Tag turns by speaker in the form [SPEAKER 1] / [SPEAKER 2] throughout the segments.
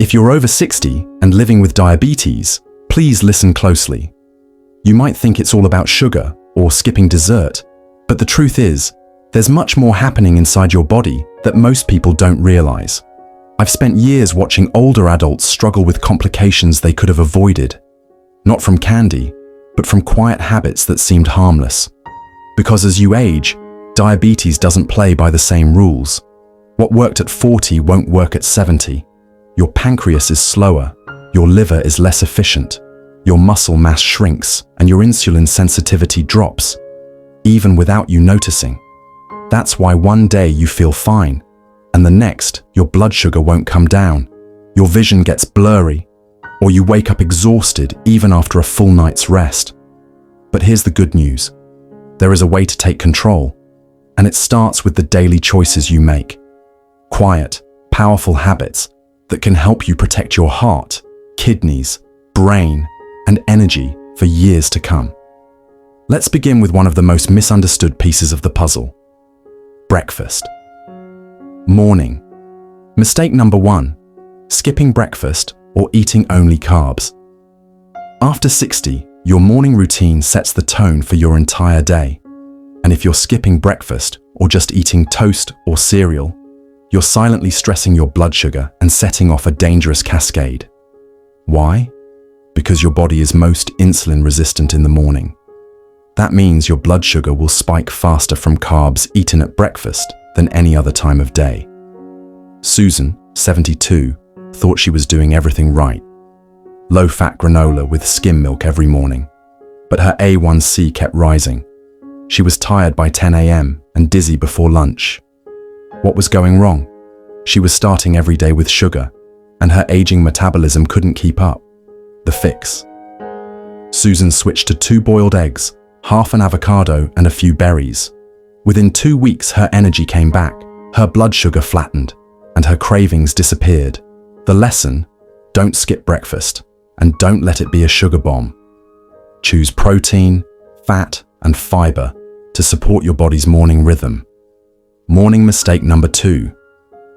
[SPEAKER 1] If you're over 60 and living with diabetes, please listen closely. You might think it's all about sugar or skipping dessert, but the truth is, there's much more happening inside your body that most people don't realize. I've spent years watching older adults struggle with complications they could have avoided, not from candy, but from quiet habits that seemed harmless. Because as you age, diabetes doesn't play by the same rules. What worked at 40 won't work at 70. Your pancreas is slower, your liver is less efficient, your muscle mass shrinks, and your insulin sensitivity drops, even without you noticing. That's why one day you feel fine, and the next, your blood sugar won't come down, your vision gets blurry, or you wake up exhausted even after a full night's rest. But here's the good news. There is a way to take control, and it starts with the daily choices you make. Quiet, powerful habits that can help you protect your heart, kidneys, brain, and energy for years to come. Let's begin with one of the most misunderstood pieces of the puzzle: breakfast. Morning. Mistake number 1, skipping breakfast or eating only carbs. After 60, your morning routine sets the tone for your entire day. And if you're skipping breakfast or just eating toast or cereal, you're silently stressing your blood sugar and setting off a dangerous cascade. Why? Because your body is most insulin resistant in the morning. That means your blood sugar will spike faster from carbs eaten at breakfast than any other time of day. Susan, 72, thought she was doing everything right. Low-fat granola with skim milk every morning. But her A1C kept rising. She was tired by 10 a.m. and dizzy before lunch. What was going wrong? She was starting every day with sugar, and her aging metabolism couldn't keep up. The fix. Susan switched to 2 boiled eggs, half an avocado, and a few berries. Within 2 weeks, her energy came back, her blood sugar flattened, and her cravings disappeared. The lesson: don't skip breakfast, and don't let it be a sugar bomb. Choose protein, fat, and fiber to support your body's morning rhythm. Morning mistake number 2,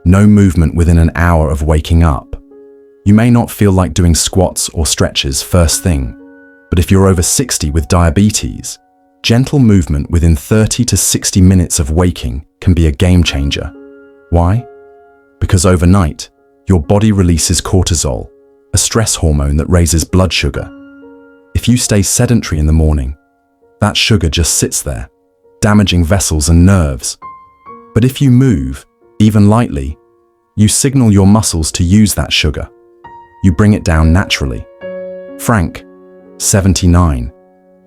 [SPEAKER 1] no movement within an hour of waking up. You may not feel like doing squats or stretches first thing, but if you're over 60 with diabetes, gentle movement within 30 to 60 minutes of waking can be a game changer. Why? Because overnight, your body releases cortisol, a stress hormone that raises blood sugar. If you stay sedentary in the morning, that sugar just sits there, damaging vessels and nerves. But if you move, even lightly, you signal your muscles to use that sugar. You bring it down naturally. Frank, 79,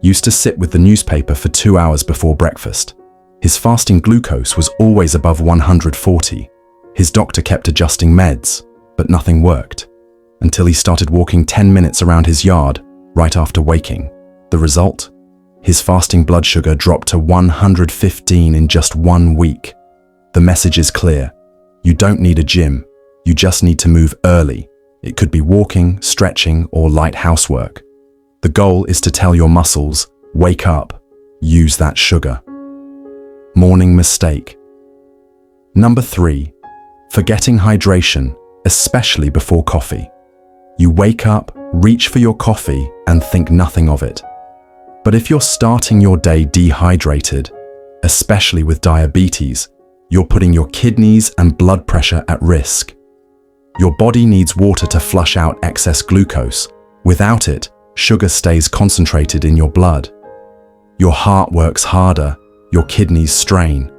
[SPEAKER 1] used to sit with the newspaper for 2 hours before breakfast. His fasting glucose was always above 140. His doctor kept adjusting meds, but nothing worked, until he started walking 10 minutes around his yard right after waking. The result? His fasting blood sugar dropped to 115 in just 1 week. The message is clear. You don't need a gym. You just need to move early. It could be walking, stretching, or light housework. The goal is to tell your muscles, wake up, use that sugar. Morning mistake. Number 3, forgetting hydration, especially before coffee. You wake up, reach for your coffee, and think nothing of it. But if you're starting your day dehydrated, especially with diabetes, you're putting your kidneys and blood pressure at risk. Your body needs water to flush out excess glucose. Without it, sugar stays concentrated in your blood. Your heart works harder, your kidneys strain,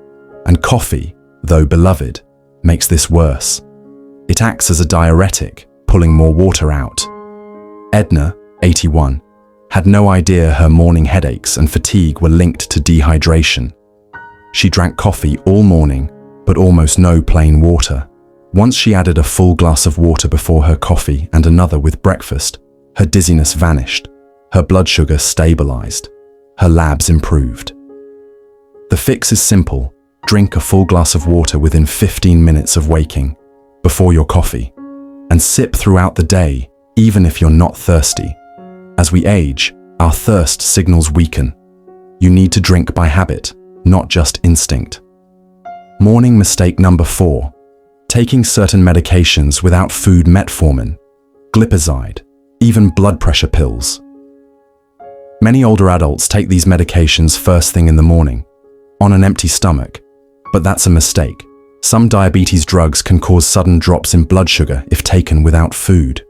[SPEAKER 1] and coffee, though beloved, makes this worse. It acts as a diuretic, pulling more water out. Edna, 81, had no idea her morning headaches and fatigue were linked to dehydration. She drank coffee all morning, but almost no plain water. Once she added a full glass of water before her coffee and another with breakfast, her dizziness vanished, her blood sugar stabilized, her labs improved. The fix is simple. Drink a full glass of water within 15 minutes of waking, before your coffee, and sip throughout the day, even if you're not thirsty. As we age, our thirst signals weaken. You need to drink by habit, not just instinct. Morning mistake number 4, taking certain medications without food, metformin, glipizide, even blood pressure pills. Many older adults take these medications first thing in the morning, on an empty stomach, but that's a mistake. Some diabetes drugs can cause sudden drops in blood sugar if taken without food.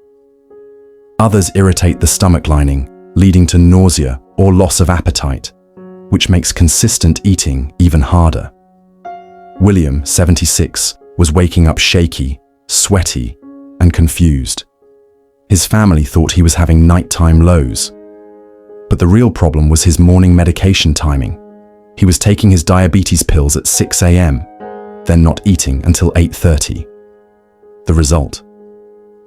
[SPEAKER 1] Others irritate the stomach lining, leading to nausea or loss of appetite, which makes consistent eating even harder. William, 76, was waking up shaky, sweaty, and confused. His family thought he was having nighttime lows. But the real problem was his morning medication timing. He was taking his diabetes pills at 6 a.m., then not eating until 8:30. The result?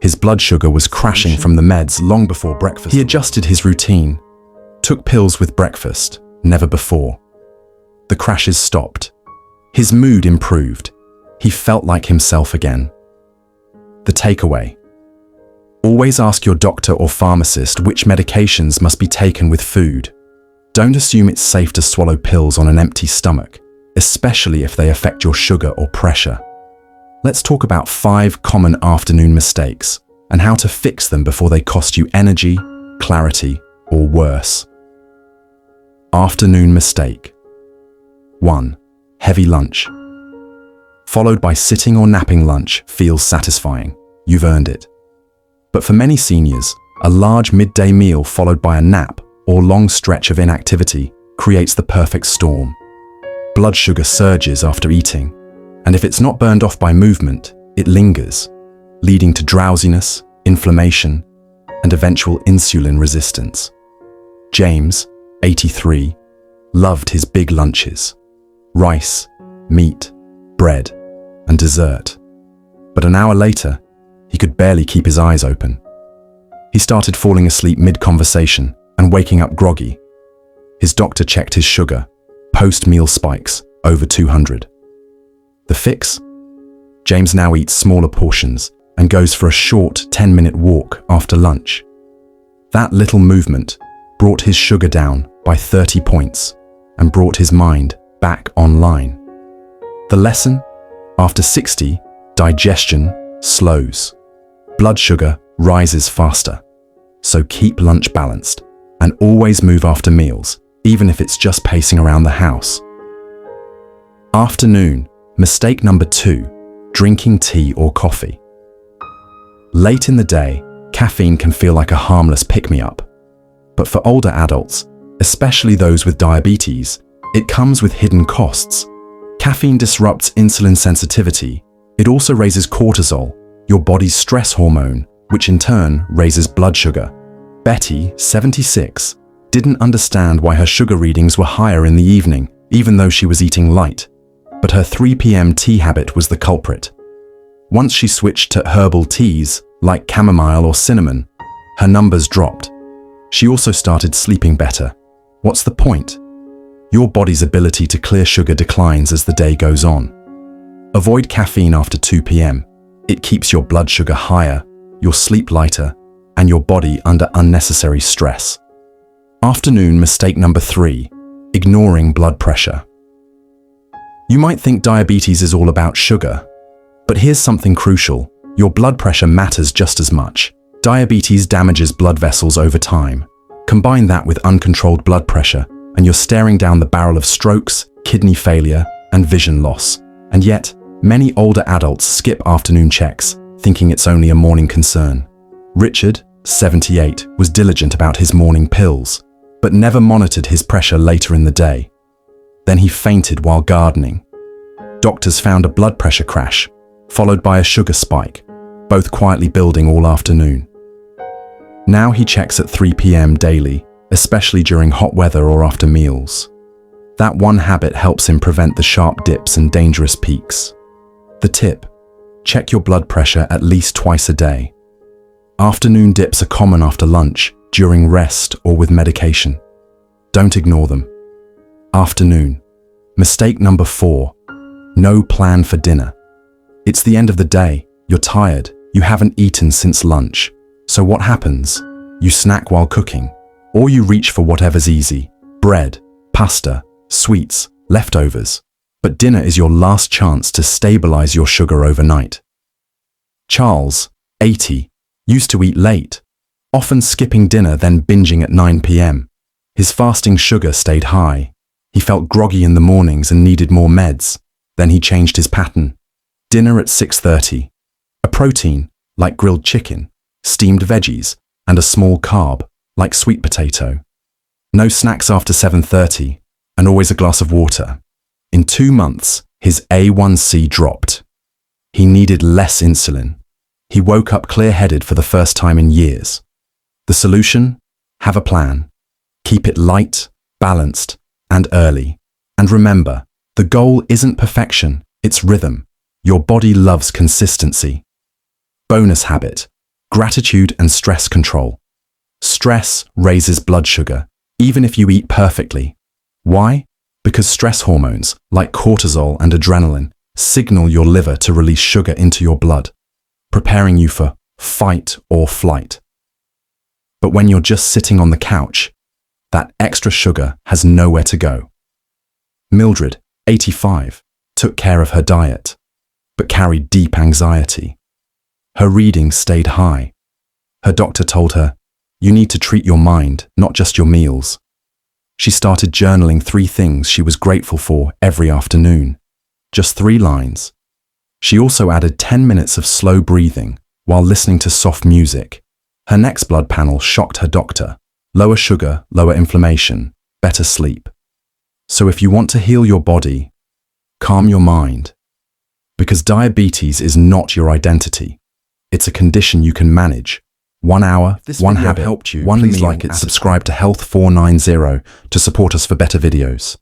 [SPEAKER 1] His blood sugar was crashing from the meds long before breakfast. He adjusted his routine, took pills with breakfast, never before. The crashes stopped. His mood improved. He felt like himself again. The takeaway: always ask your doctor or pharmacist which medications must be taken with food. Don't assume it's safe to swallow pills on an empty stomach, especially if they affect your sugar or pressure. Let's talk about 5 common afternoon mistakes and how to fix them before they cost you energy, clarity, or worse. Afternoon mistake. 1. Heavy lunch. Followed by sitting or napping lunch feels satisfying. You've earned it. But for many seniors, a large midday meal followed by a nap or long stretch of inactivity creates the perfect storm. Blood sugar surges after eating, and if it's not burned off by movement, it lingers, leading to drowsiness, inflammation, and eventual insulin resistance. James, 83, loved his big lunches: rice, meat, bread, and dessert. But an hour later, he could barely keep his eyes open. He started falling asleep mid-conversation and waking up groggy. His doctor checked his sugar, post-meal spikes, over 200. The fix? James now eats smaller portions and goes for a short 10-minute walk after lunch. That little movement brought his sugar down by 30 points and brought his mind back online. The lesson? After 60, digestion slows. Blood sugar rises faster. So keep lunch balanced and always move after meals, even if it's just pacing around the house. Afternoon, mistake number 2, drinking tea or coffee. Late in the day, caffeine can feel like a harmless pick-me-up. But for older adults, especially those with diabetes, it comes with hidden costs. Caffeine disrupts insulin sensitivity. It also raises cortisol, your body's stress hormone, which in turn raises blood sugar. Betty, 76, didn't understand why her sugar readings were higher in the evening, even though she was eating light. But her 3 p.m. tea habit was the culprit. Once she switched to herbal teas, like chamomile or cinnamon, her numbers dropped. She also started sleeping better. What's the point? Your body's ability to clear sugar declines as the day goes on. Avoid caffeine after 2 p.m. It keeps your blood sugar higher, your sleep lighter, and your body under unnecessary stress. Afternoon mistake number 3, ignoring blood pressure. You might think diabetes is all about sugar, but here's something crucial. Your blood pressure matters just as much. Diabetes damages blood vessels over time. Combine that with uncontrolled blood pressure, and you're staring down the barrel of strokes, kidney failure, and vision loss. And yet, many older adults skip afternoon checks, thinking it's only a morning concern. Richard, 78, was diligent about his morning pills, but never monitored his pressure later in the day. Then he fainted while gardening. Doctors found a blood pressure crash, followed by a sugar spike, both quietly building all afternoon. Now he checks at 3 p.m. daily, especially during hot weather or after meals. That one habit helps him prevent the sharp dips and dangerous peaks. The tip: check your blood pressure at least twice a day. Afternoon dips are common after lunch, during rest, or with medication. Don't ignore them. Afternoon. Mistake number 4. No plan for dinner. It's the end of the day. You're tired. You haven't eaten since lunch. So what happens? You snack while cooking, or you reach for whatever's easy: bread, pasta, sweets, leftovers. But dinner is your last chance to stabilize your sugar overnight. Charles, 80, used to eat late, often skipping dinner then binging at 9 p.m. His fasting sugar stayed high. He felt groggy in the mornings and needed more meds. Then he changed his pattern. Dinner at 6:30. A protein, like grilled chicken, steamed veggies, and a small carb, like sweet potato. No snacks after 7:30, and always a glass of water. In 2 months, his A1C dropped. He needed less insulin. He woke up clear-headed for the first time in years. The solution? Have a plan. Keep it light, balanced, and early. And remember, the goal isn't perfection, it's rhythm. Your body loves consistency. Bonus habit: gratitude and stress control. Stress raises blood sugar, even if you eat perfectly. Why? Because stress hormones, like cortisol and adrenaline, signal your liver to release sugar into your blood, preparing you for fight or flight. But when you're just sitting on the couch, that extra sugar has nowhere to go. Mildred, 85, took care of her diet, but carried deep anxiety. Her reading stayed high. Her doctor told her, "You need to treat your mind, not just your meals." She started journaling 3 things she was grateful for every afternoon. Just 3 lines. She also added 10 minutes of slow breathing while listening to soft music. Her next blood panel shocked her doctor. Lower sugar, lower inflammation, better sleep. So if you want to heal your body, calm your mind. Because diabetes is not your identity. It's a condition you can manage. 1 hour,
[SPEAKER 2] This
[SPEAKER 1] one
[SPEAKER 2] video
[SPEAKER 1] habit,
[SPEAKER 2] helped you.
[SPEAKER 1] one
[SPEAKER 2] Please
[SPEAKER 1] meal
[SPEAKER 2] like it,
[SPEAKER 1] at a time. Subscribe to Health 490 to support us for better videos.